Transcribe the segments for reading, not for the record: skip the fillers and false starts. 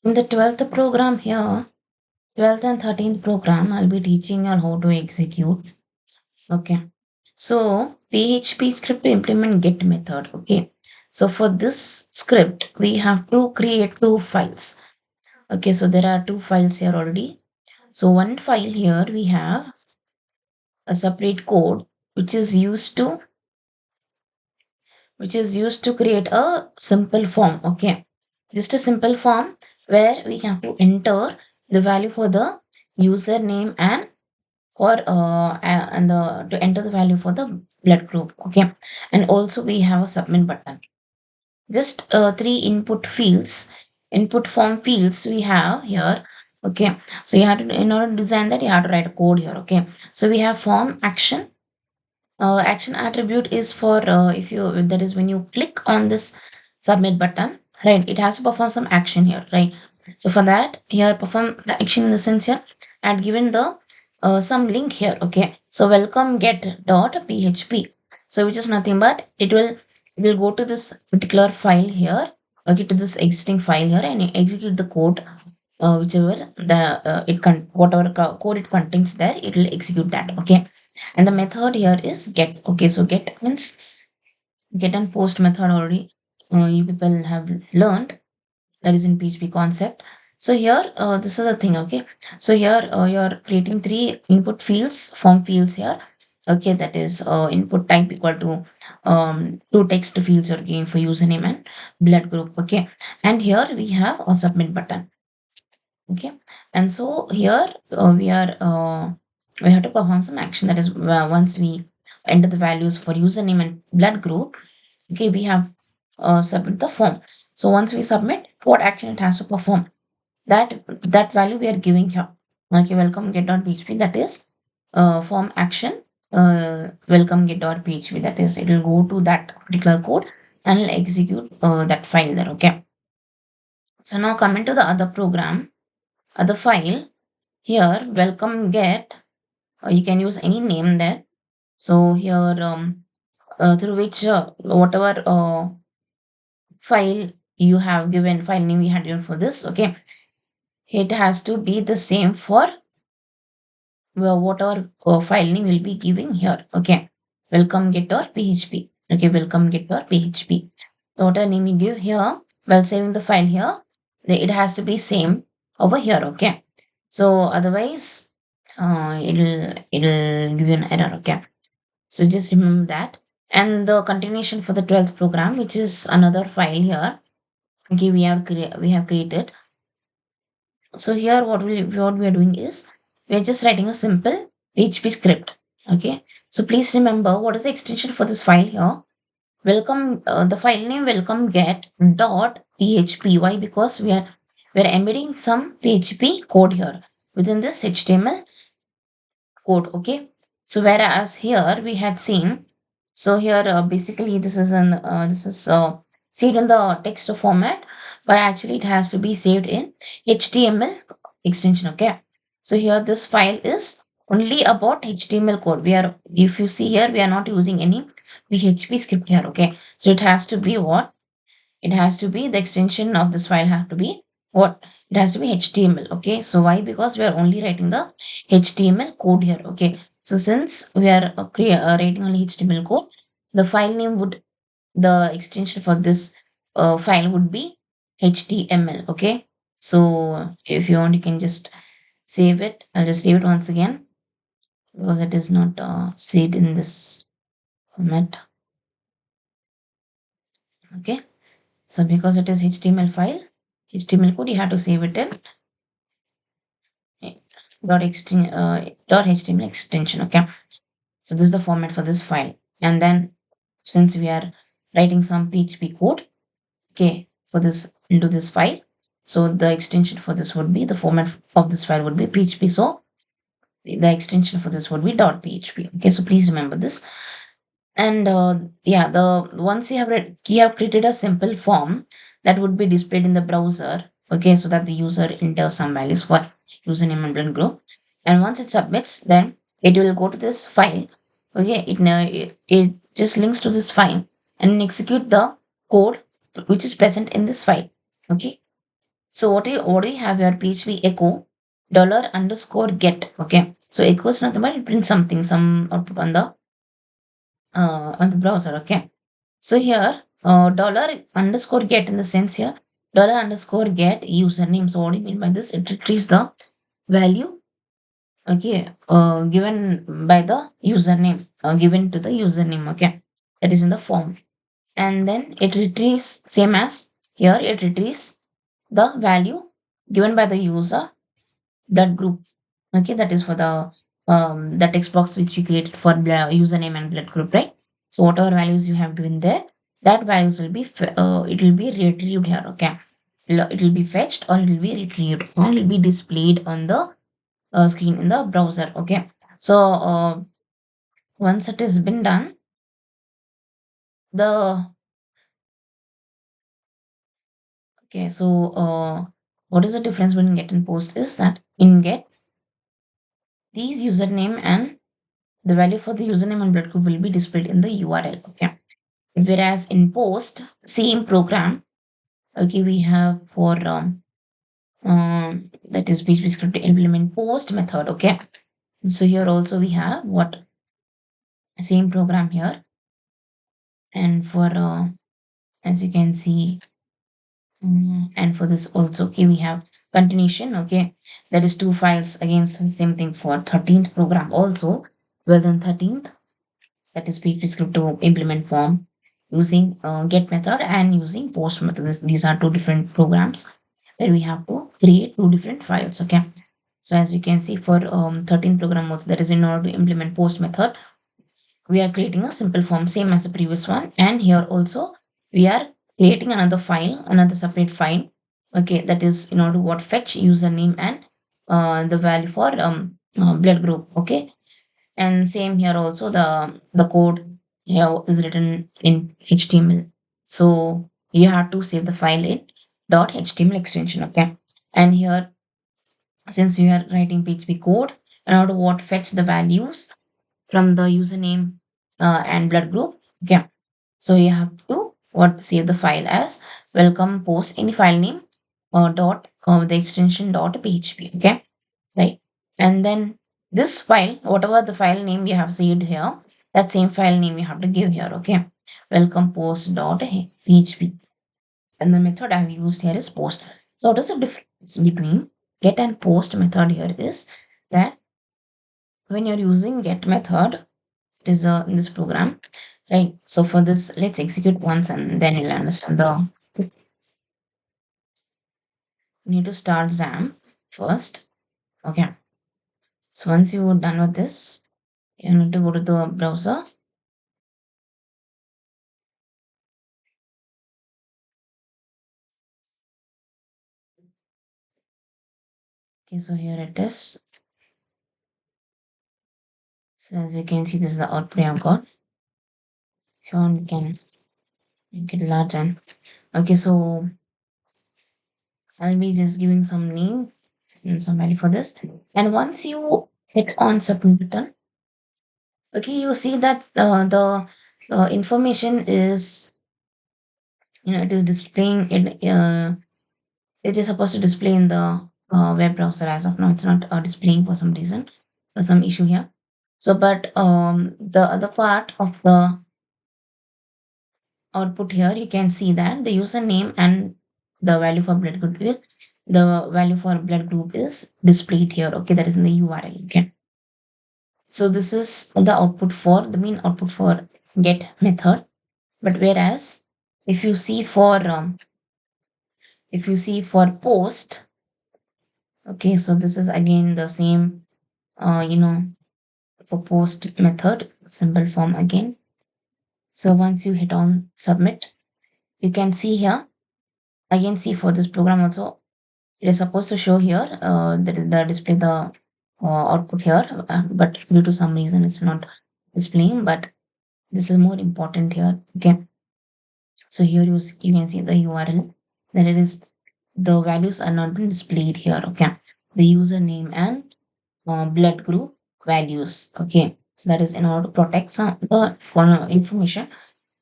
In the 12th program here, 12th and 13th program, I'll be teaching you how to execute. Okay. So PHP script to implement get method. Okay. So for this script, we have to create two files. Okay. So there are two files here already. So one file here we have a separate code which is used to create a simple form. Okay. Just a simple form where we have to enter the value for the username and to enter the value for the blood group. Okay. And also we have a submit button. Just three input form fields we have here. Okay. So you have to, in order to design that, you have to write a code here. Okay. So we have form action. Action attribute is for if you that is when you click on this submit button, right? It has to perform some action here, right? So for that, here perform the action in the sense here, I had given the some link here. Okay, so welcome get dot php. So which is nothing but it will go to this particular file here. Okay, to this existing file here and execute the code. Whichever the whatever code it contains there, it will execute that. Okay, and the method here is get. Okay, so get means get and post method already. You people have learned that is in PHP concept. So here, this is the thing. Okay, so here you're creating three input fields, form fields here. Okay, that is input type equal to two text fields are given for username and blood group. Okay, and here we have a submit button. Okay, and so here we have to perform some action. That is once we enter the values for username and blood group. Okay, we have submit the form. So once we submit, what action it has to perform? That value we are giving here. Okay, welcome get.php, that is form action. Welcome get.php, that is it will go to that particular code and will execute that file there. Okay. So now coming to the other program, other file. Here, welcome get, you can use any name there. So here, through which whatever file you have given, file name you had given for this, okay, it has to be the same for whatever file name will be giving here. Okay, welcome get or php. Okay, welcome get or php. So whatever name you give here while saving the file here, it has to be same over here. Okay, so otherwise it'll give you an error. Okay, so just remember that. And the continuation for the 12th program, which is another file here. Okay, we have created. So here what we are doing is we are just writing a simple PHP script. Okay, so please remember what is the extension for this file here. Welcome, the file name welcome get dot php. Why? Because we are embedding some PHP code here within this HTML code. Okay, so whereas here we had seen, so here basically this is saved in the text format, but actually it has to be saved in HTML extension. Okay, so here this file is only about HTML code. We are, if you see here, we are not using any PHP script here. Okay, so it has to be what, it has to be the extension of this file have to be what, it has to be HTML. Okay, so why? Because we are only writing the HTML code here. Okay, so since we are writing only HTML code, the file name would, the extension for this file would be HTML. Okay, so if you want, you can just save it. I'll just save it once again because it is not saved in this format. Okay, so because it is HTML file, HTML code, you have to save it in dot html extension. Okay, so this is the format for this file. And then since we are writing some PHP code, okay, for this into this file, so the extension for this would be, the format of this file would be PHP. So the extension for this would be dot .php. Okay, so please remember this. And yeah, the once you have created a simple form that would be displayed in the browser. Okay, so that the user enters some values for username and blend group. And once it submits, then it will go to this file. Okay, it just links to this file and execute the code which is present in this file. Okay, So what do you have here? PHP echo dollar underscore get. Okay, so echo is nothing but it prints something, some output on the browser. Okay, so here dollar underscore get, in the sense here dollar underscore get username. So what do you mean by this? It retrieves the value, okay, given by the username, given to the username. Okay, that is in the form, and then it retrieves, same as here, it retrieves the value given by the user blood group. Okay, that is for the text box which we created for username and blood group, right? So whatever values you have given there, that values will be it will be retrieved here. Okay, it will be fetched or it will be retrieved and it will be displayed on the screen in the browser. Okay, so once it has been done, the okay, so what is the difference between get and post is that in get, these username and the value for the username and blood group will be displayed in the URL. Okay, whereas in post, same program, okay, we have for that is PHP script to implement post method. Okay, so here also we have what, same program here, and for as you can see, and for this also, okay, we have continuation. Okay, that is two files again, so same thing for 13th program also. Well then 13th, that is PHP script to implement form using get method and using post method. These are two different programs where we have to create two different files. Okay, so as you can see for 13th program also, that is in order to implement post method, we are creating a simple form same as the previous one, and here also we are creating another file, another separate file. Okay, that is in order to what, fetch username and the value for blood group. Okay, and same here also, the code here is written in HTML, so you have to save the file in .html extension. Okay, and here, since we are writing PHP code, in order to what, fetch the values from the username and blood group. Okay, so you have to what, save the file as welcome post any file name dot the extension dot php. Okay, right, and then this file, whatever the file name you have saved here, that same file name you have to give here. Okay, welcome post dot php, and the method I have used here is post. So what is the difference between get and post method here is that when you're using get method, it is in this program, right? So for this, let's execute once and then you'll understand the. You need to start XAMPP first. Okay. So once you're done with this, you need to go to the browser. Okay, so here it is. So as you can see, this is the output I've got. If you want, you can make it large and okay. So I'll be just giving some name and some value for this. And once you hit on submit button, okay, you see that the information is, it is displaying it. It is supposed to display in the web browser. As of now, it's not displaying for some reason, for some issue here. So, but the other part of the output here, you can see that the username and the value for blood group the value for blood group is displayed here. Okay, that is in the URL. Okay, so this is the output for the main output for get method. But whereas if you see for post, okay, so this is again the same, you know, for post method, simple form again. So once you hit on submit, you can see here, again, see for this program also, it is supposed to show here, the display the output here, but due to some reason it's not displaying, but this is more important here. Okay, so here you can see the URL, that it is, the values are not being displayed here. Okay, the username and blood group values. Okay, so that is in order to protect some the information,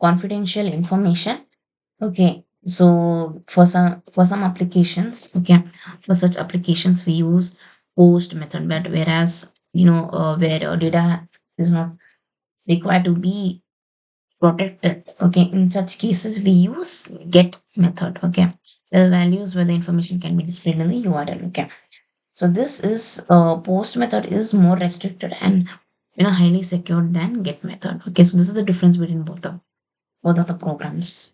confidential information. Okay, So for some applications, okay, for such applications we use post method, but whereas where data is not required to be protected, okay, in such cases we use get method, okay, the values where the information can be displayed in the URL, okay. So this is post method is more restricted and highly secured than get method, okay. So this is the difference between both of the programs.